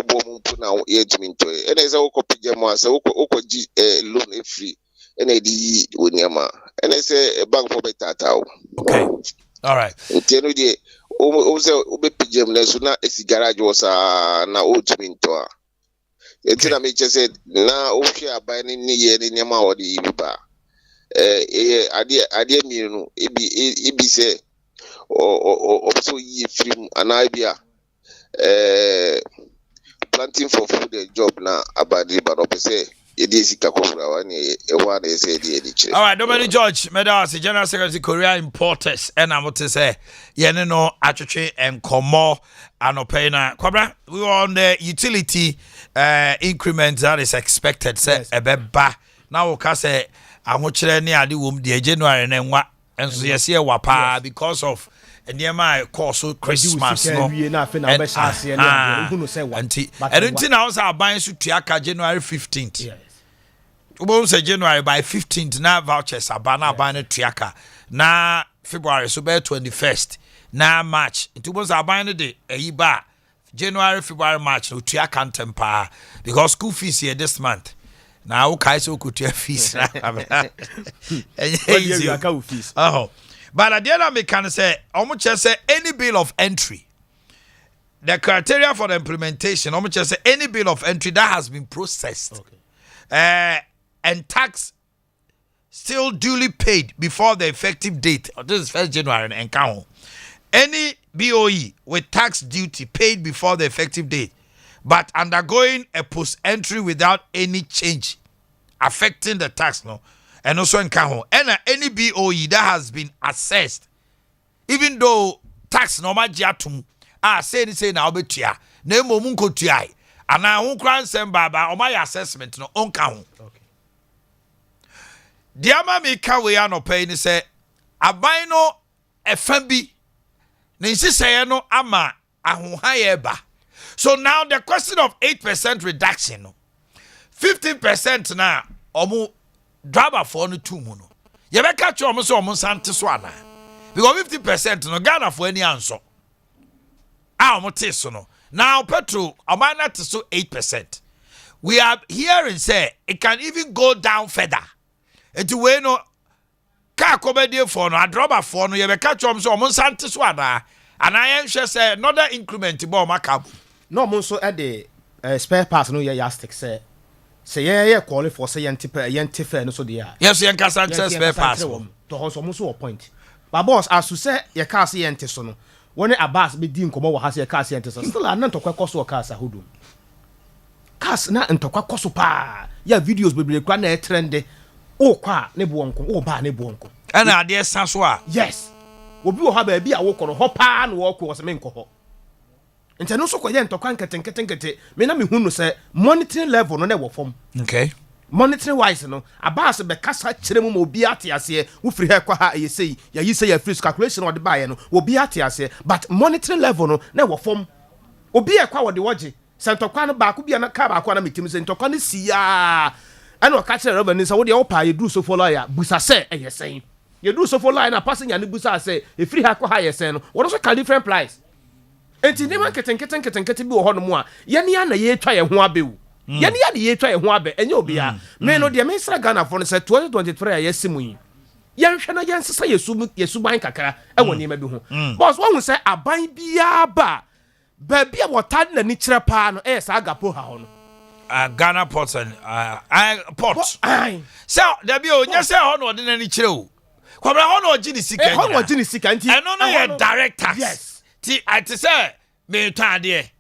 bom puna yetminto ene se ukopije mo ase ukoji loan free ene di woniama ene se bank for betata. Okay, all right. Nteno die o se obepije mo na so na esi garage wosa na otminto a etina me chese na o hwe aban ni ye ni niama wodi biba ade mienu ebi se o so yi free anabia planting for food and job na abadi but opese edisi kakofura wani ewa na ese edi all right, Dominic George Medas, General Secretary Korea Importers, and I'm to say yene no atwetwe enkomo anopena kwabra. We were on the utility increment that is expected say ebeba now we can say ahokyere ne ade wom de January na nwa enso yesi e wapa because of Niema course Christmas no. And now say buying so tuaka January 15th. Yes. We say January by 15th na vouchers abana buying tuaka. Na February so by 21st. Na March. It was buying the iba January, February, March no tuaka tempa because school fees here this month. Now okay so could fees. Oh. But at the end of me can say, almost just say any bill of entry. The criteria for the implementation, almost just say any bill of entry that has been processed, and tax still duly paid before the effective date. This is 1st January and count. Any BOE with tax duty paid before the effective date, but undergoing a post entry without any change affecting the tax, no. And also in Kaho, and any BOE that has been assessed, even though tax normal jatum, say now betia, name munko tiai, and I won't cry send baba or my assessment no on Kaho. Okay. Diama me kawe no pay ni say, abino FMB, Nancy say no ama ahunhayeba. So now the question of 8% reduction, 15% now, omu. Driver for no two mono. You better catch almost Sante Swana. Because 50% no Ghana for any answer. No. Now petrol, a minor to so 8%. We are hearing say it can even go down further. And to win no car comedy for no, a driver for no, you better catch almost Sante Swana. And I am sure say another increment to bomb cab. No, Monso at the spare parts no yastic say. Say yeah qualify for say yentife no so dia. Yes, yen kasa spare pass. To hoso mo so point. But boss as you say ye ka say yenti so no. Woni abas be di nkomo wo ha say ka say yenti so. Still an ntokwa koso ka sa hodum. Kas na ntokwa koso pa. Ya videos bebre kwa na trend. O kwa ne bo nko, o ba ne bo nko. Ana ade san so a. Yes. Obi wo ha ba bia wo kono ho pa na wo ko wo se me nko ho. Nti no so ko ye ntokwa nkete me na me hu no say monitoring level no na wo form. Okay. Monitoring wise no abas be kasa kire mu obi ate ase wo free he kwa ha ye say ya yi say ya free calculation wo de bae no obi ate ase but monitoring level no na wo form obi e kwa wo de woje se ntokwa no ba ko bia na ka ba ko na metim se ntokwa no sia ana o ka kire rubber ni say wo de wo pa ye do so follow ya busa se e ye say ye do so follow na passenger ni busa se e free ha kwa ha ye say no wo so ka different price. Enti ni man keten bi wo ho no mu a ye ne ya na ye twa ye ho abewu ye ne ya na ye twa ye ho abe enye obi a me no de me sra Ghana for no say 2023 a yesimu yi ye nhwe na ye nsesa yesu ban kakra e woni ma bi ho boss wo hu say aban bia ba bi a wota na ni kire pa no e sa agapo ha ho no Ghana ports and port so there be o nya say ho no de na ni kire o kwabra ho no ogi ni sika ho no ogi ni sika nti e no ye direct tax. Yes. Ti ati say me tade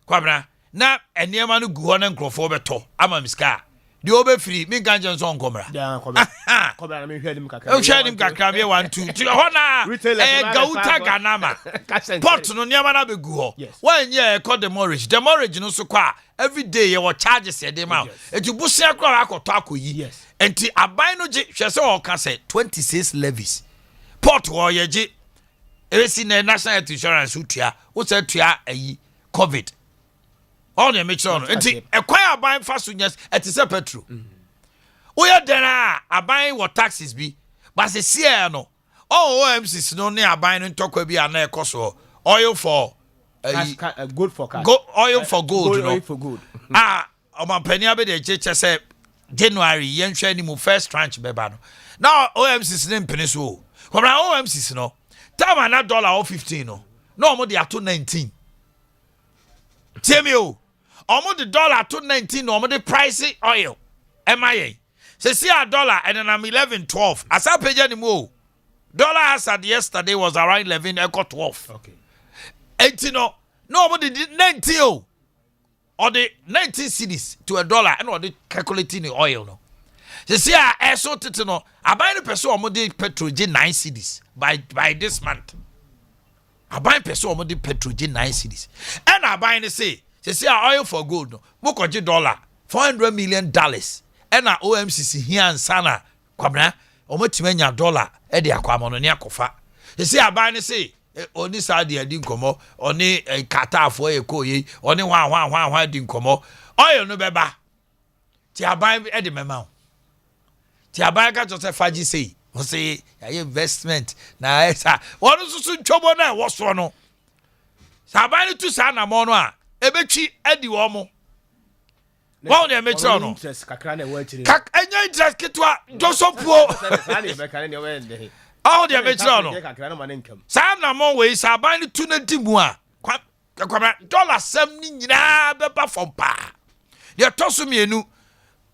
kwabra na eniema no gu ho na nkrofo beto ama miska de obefiri mi ganje nso nkomra ya kobra na me hwadim kakra hwadim kakra be 1 2 ti ho na gauta ganama pot no niema na be gu ho when ye call the mortgage no so kwa every day ye wo charges ye dem out etu busia kra akoto akoyi enti aban no je hwese o ka say 26 levies pot wo ye je esi na national health insurance utua wo say tua ayi covid all the make sure no enti ekwan aban fa so nyes etise petrol wo ye dera aban wo taxes bi but se sie no OMCs no ne aban no ntokwa bi ana ekoso oil for Gold for cash. Oil for gold, you know. Oil for gold. Omanhene Yaw be the cheche say January yenhwe ni mu first tranche beba no. Now OMCC ne mpene so. Kwabra OMCC no. Time na $15 no. No mo dey ato 19. Tell me o. Omo the dollar to 19 no mo dey price oil. MIA. Say see a dollar and then I'm 11 12. As I pay any more. Dollar as at yesterday was around 11 I got 12. Okay. 18 no. No mo did 19 o. Or the 19 cedis to a dollar and or the calculating the oil no. Say see a so tete no. I buy the person omo dey petrol 9 cedis by this month. I buy person omo dey petrol 9 cedis. And I buy say oil for gold no. Mo ko $400 million. And na OMCC here and sana kwabna omo timanya dollar e de akwamo no ne akofa. Say I buy say oni Saudi adi nkomo oni Qatar fo e ko yi oni hwan di nkomo oil no beba ti aban e de mema o ti aban ka to say faji say o say investment na esa wonu susu ntwobo na wo so no saban tu sa na mo no a ebetwi adi wo mo wọ́n ní ẹ̀mí kyerẹ́ ọ̀nà ẹ̀yẹ́ interest kitwa jọ́sọ̀pọ̀ ọ̀hún ní ẹ̀mí kyerẹ́ ọ̀nà sáà nà mọ̀ wẹ̀ sáà bá ní tu ní di mu a kwamra dọ́là sẹ́m ní nyinaa bẹ́ẹ̀ bá fọ̀ paa ní ẹ̀tọ́ so mmienu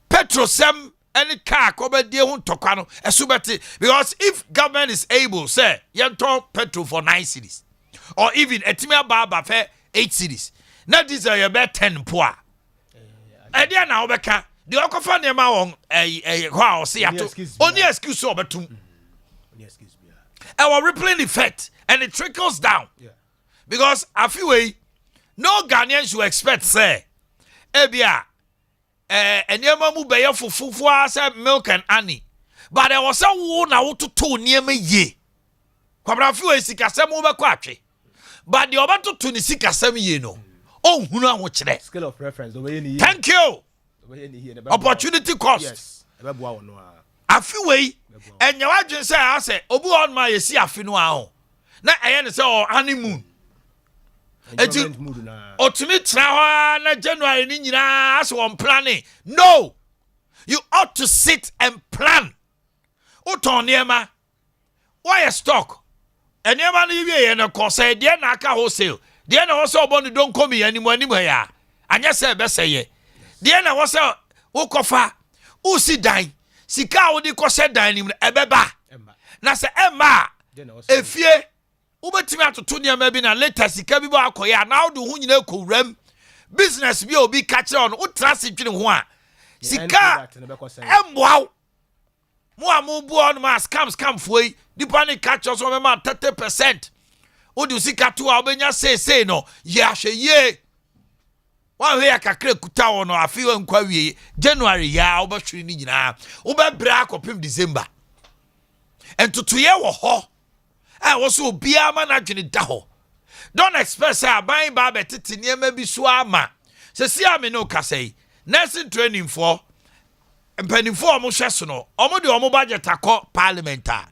petrol sẹ́m ẹni kaa kọ́ bẹ́ẹ̀ di ehun tọ́kwa no ẹ̀sùn bẹ́ẹ̀ ti because if government is able say yẹn tọ́ petrol for 9 cedis or even ẹ̀tìmí ababa fẹ́ 8 cedis na diesel yẹ bẹ́ẹ̀ 10 po a. Adea na obeka the okofa nema won ho a se yato only excuse obetum only excuse be our rippling effect and it trickles down because afiwe no Ghanaian should expect say ebia enema mu beye fufufu say milk and honey but there was a wo na wo toto niema ye kwabra afiwe sikasem wo bekọ atwe but the obeto ni sikasem ye no. Oh, scale of reference. Thank you. Opportunity cost. Yes. I feel way. And your agent say, I say, Obu on my see a fino. Na I say, oh, honeymoon. Or to me, na January, Nina, as one planning. No, you ought to sit and plan. Utoniema, why a stock? And your money, and of course, I dare not wholesale. The end also born don't come here anymore ya. And yes, sir, best say the end was a wokofa, who see dine, sika would cost dining ebeba. Na say Emma, if ye Ubetima to Tunia maybe na later sika bibo akoya now do who you know could rem business be catch on who transit in one sika wow. More move on my scams come for the panic catch us on 30%. Would you see Katu Albania say no? Yashe ye. One way I can create Kutawa no, I feel inquiry January ya over Trini na over break up in December. And to year ho. I also be a manager in Daho. Don't expect say buying barber titi near maybe swama. See I no say nursing training for and penny for Moshesono. Omo the omo budget parliamentar.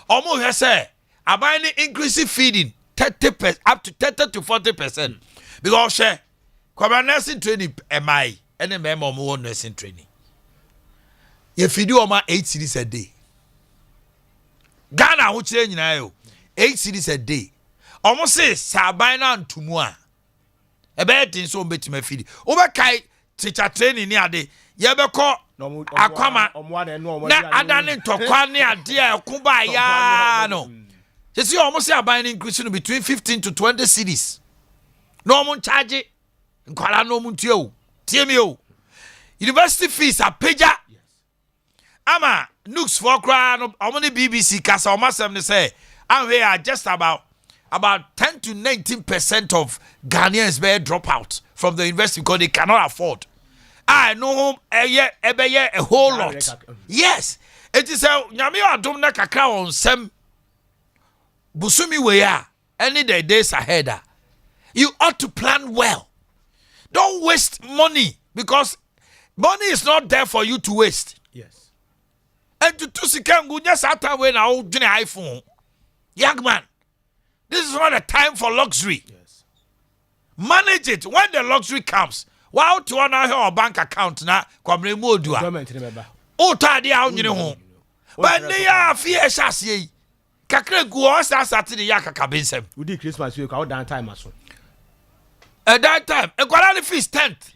Omo say I buy inclusive feeding. 30% up to 30 to 40%. Because share nursing training MI and a member more nursing training. If you do 8 cities a day. Ghana who change now 8 cities a day. Almost say Sabina and Tumua. A bad thing so bet me feed. Over Kai teacher training near day. Yabeko Aquama na Adani to Kwani dear Kuba ya no. You see, almost say buying increase between 15 to 20 cities. No one charge it. Nkwala no muntio. TMO. University fees are paid. Yes. Ama nooks for cry no only BBC kasa almost say and we are just about 10 to 19% of Ghanaians may drop out from the university because they cannot afford. I know a whole lot. Yes. It is a nyame adom na kakra on sem Busumi weya any the days ahead. You ought to plan well. Don't waste money because money is not there for you to waste. Yes. And to sikangu just after when I old iPhone. Young man, this is not a time for luxury. Yes. manage it when the luxury comes. While to honor her bank account na kwamre mu odua. Government remember. O tade a onyine ho. But ne ya fie hyase. Kakra gu o sa Saturday ya kakabensem. We did Christmas week out down time aso. At that time, a quarterly fees 10th.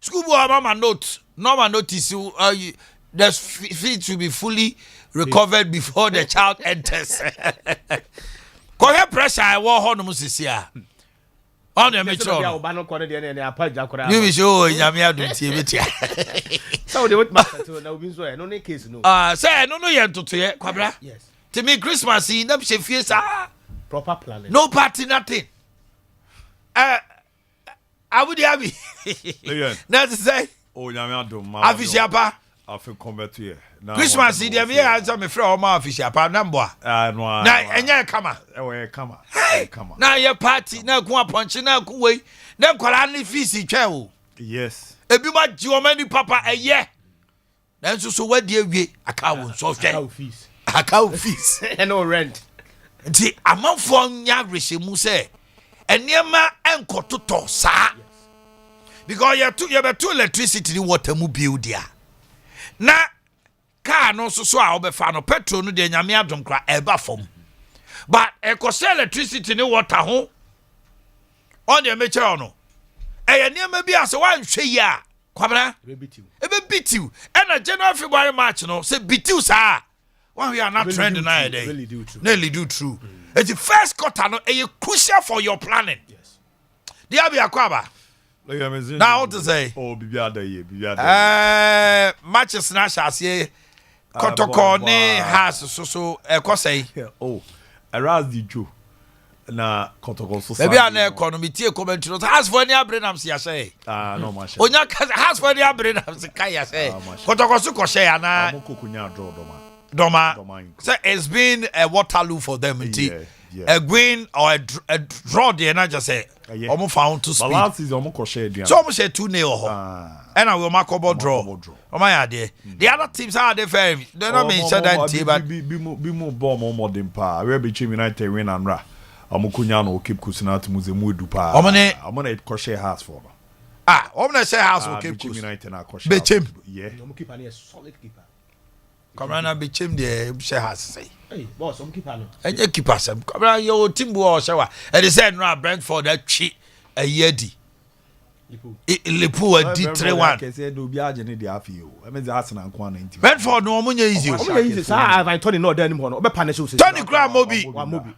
School boy mama note. Normal notice the fee to be fully recovered before the child enters. Kohe pressure I war ho no musisia. On the metro. You be sure nyame adun tie betia. So they would master to na obi so no ne case no. Say no ye ntoto ye kwabra. Yes. To me Christmas in them she fie sa. Proper planning. No party nothing. I would have That's to say. Oh, nyame adum. Afisiapa. Afi come to here. Christmas in them here answer me frɛ o ma afisiapa na mboa. No. Na enye kama. Kama. Kama. Na ye party na ku aponche na ku wei. Na kwara ne fees twa o. Yes. Ebi ma ji o mani papa eye. Na nso so wadi awie aka wo so hwɛ. Fees. Aka fees. And no rent. Nti amanfo nya rehemu sɛ eniema enkototo saa. Because you be too electricity ni water mu build dia. Na car no so a obefa no petrol no de nyame adom kra eba fom. But ekose electricity ni water ho. On the meche no. Eye niam bi ase wan hwe yi a kwabra. Ebe bitiu. And na January February March no say bitiu saa. When we are not trending now day. Really do true. It's the first quarter no eye crucial for your planning. Yes. Dia bi akwaba. Now what to say? Oh, matches na shase kotoko ne has so ekosei. Oh, arouse the Joe. Na kotoko so. Maybe an economy tie commentary. Has for any abrenam si say. No mash. Onya has for any abrenam si kai say. Kotoko so koshe ana. Amokokunya draw Doma. So it's been a Waterloo for them. A win or a draw there na just say. Almost found to speed. Last is almost crochet. So almost say 2-0. And I will mark up draw. Oh my idea. The other teams are they fair. They don't mean said that team, but be more bomb or more than pa. We be team United win and ra. Amukunyano keep kusina to muzemu dupa. I'm gonna crochet house for. I'm gonna say house will keep United na crochet. Bechim. Yeah. Keeper is solid keeper. Come on and Bechim the share house say. Hey, boss, keeper no. And you keep us. Come on, your team war shower. And they said no Brentford that cheat a yedi. Lipu a D31. Can say do be agent the afio. I mean the Arsenal and 90. Brentford no money easy. Easy. Sir, I've Tony no then more. Be punish. Tony Graham Mobi.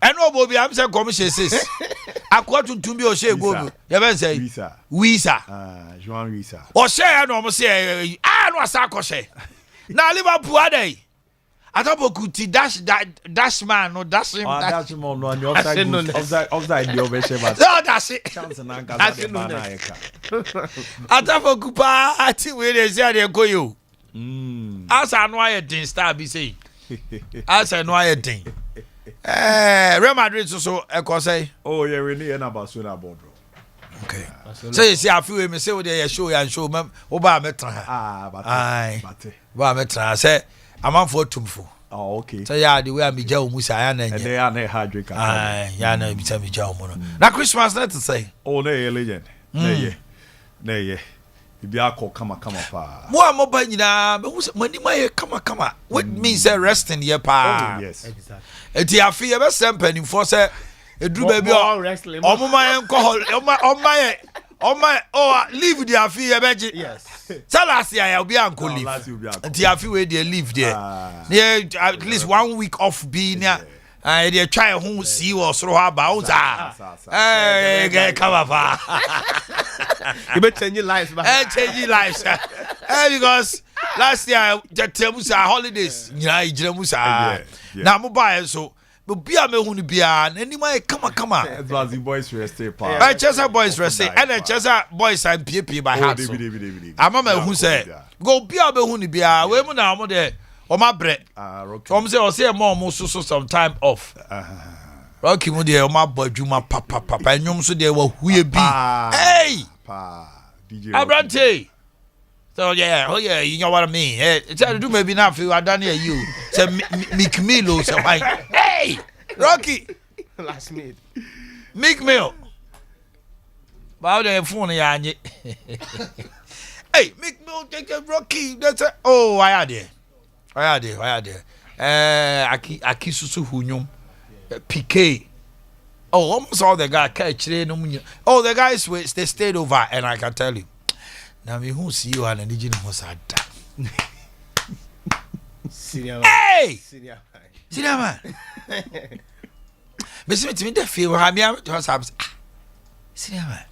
And no Mobi. I'm saying commission says. According to me or say go. You ben say. Wisa. Joan Wisa. Or say no mo say no Sakoshe. Na Liverpool ade. Atapokuti dash man no dash him. Dash him on your offside the overshare. No dash it. Chance na gaza de banaeka. Atapokupa ati we dey say dey go you. Asa no aye din star be say. Asa no aye din. Real Madrid so e ko say. Oh yeah, we need na Barcelona board. Okay. So you see I feel me say we dey show and show me wo ba metra. Bate. Ba metra say amanfo tumfo. Oh, okay. So yeah, the way I be jaw musa ya na. And they are na hydrate. Ya na be me jaw mo no. Na Christmas let to say. Oh, na legend. Na ye. Ibi akọ kama pa. Mo amoba nyina, be hu mani ma kama. What means resting here pa. Oh, yes. Exactly. Eti afi ye be sempani for say eduru ba bi o mo ma en ko leave the afi ye beji. Yes. Last year I be uncle leave. Eti afi we dey leave there. Yeah, at least 1 week off being there. They try who see or so about that. Come on, you better change your lives, change your lives. Because last year the Temusa holidays, now mobile so. But be a me huni bia anyway come on. It was the boys rest pa. I just boys rest and I just boys and PP by heart. I'm a who say go be a be huni bia we mu na mo de o ma bre. Some say o say more so some time off. Rocky mu de o ma bodwuma papa nyum so de wa huye bi. Hey! DJ Abrante. So yeah, you know what I mean. Tell do maybe now feel I done here you. Say Mick Milo so why. Hey! Rocky. Last minute. Mick Mill. But the phone ya. Hey, make Rocky. That's a, oh, why are they? Aki Susu Hunyum, PK. Oh, almost all the guy catch. Oh, the guys they stayed over, and I can tell you. Now me who see you and the Nigerian was at that. Hey, senior man. Miss me the feel how me to senior man.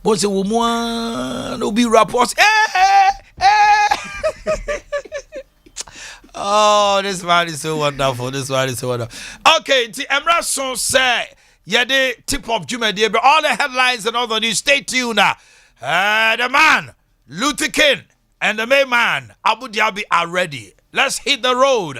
But the woman will be rapports. Oh, this man is so wonderful. Okay, the Emra song say, yeah, the tip of Juma, but all the headlines and all the news. Stay tuned now. The man, Luther King, and the main man, Abu Dhabi are ready. Let's hit the road.